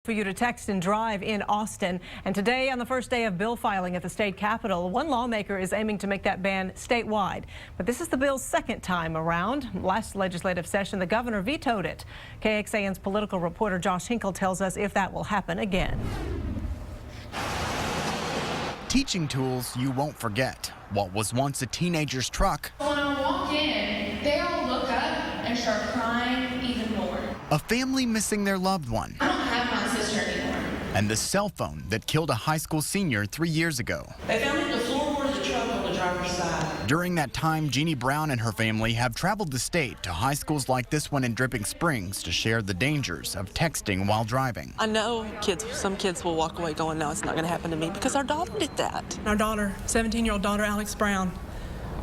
For you to text and drive in Austin. And today, on the first day of bill filing at the state capitol, one lawmaker is aiming to make that ban statewide. But this is the bill's second time around. Last legislative session, the governor vetoed it. KXAN's political reporter Josh Hinkle tells us if that will happen again. Teaching tools you won't forget. What was once a teenager's truck. When I walk in, they all look up and start crying even more. A family missing their loved one. I don't have my sister anymore. And the cell phone that killed a high school senior 3 years ago. They found the floorboard of the truck on the driver's side. During that time, Jeannie Brown and her family have traveled the state to high schools like this one in Dripping Springs to share the dangers of texting while driving. I know some kids will walk away going, no, it's not going to happen to me, because our daughter did that. Our daughter, 17-year-old daughter, Alex Brown,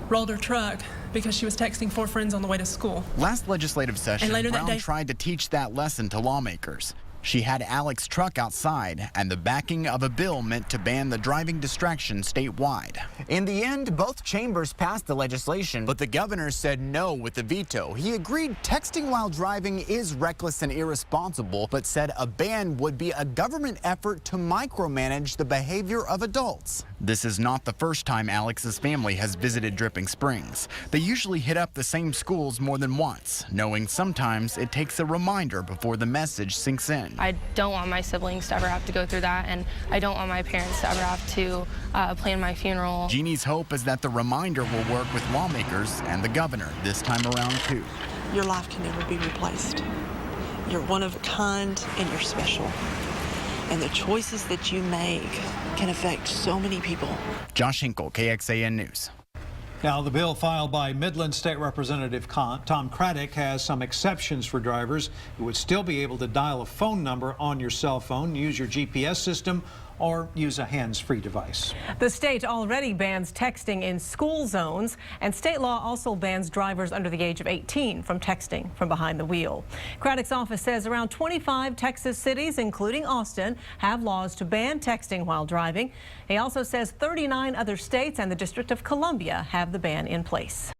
rolled her truck because she was texting 4 friends on the way to school. Last legislative session, Brown Brown tried to teach that lesson to lawmakers. She had Alex's truck outside, and the backing of a bill meant to ban the driving distraction statewide. In the end, both chambers passed the legislation, But the governor said no with the veto. He agreed texting while driving is reckless and irresponsible, but said a ban would be a government effort to micromanage the behavior of adults. This is not the first time Alex's family has visited Dripping Springs. They usually hit up the same schools more than once, knowing sometimes it takes a reminder before the message sinks in. I don't want my siblings to ever have to go through that, and I don't want my parents to ever have to plan my funeral. Jeannie's hope is that the reminder will work with lawmakers and the governor this time around too. Your life can never be replaced. You're one of a kind and you're special. And the choices that you make can affect so many people. Josh Hinkle, KXAN News. Now, the bill filed by Midland State Representative Tom Craddick has some exceptions for drivers. You would still be able to dial a phone number on your cell phone, use your GPS system, or use a hands-free device. The state already bans texting in school zones, and state law also bans drivers under the age of 18 from texting from behind the wheel. Craddick's office says around 25 Texas cities, including Austin, have laws to ban texting while driving. He also says 39 other states and the District of Columbia have the ban in place.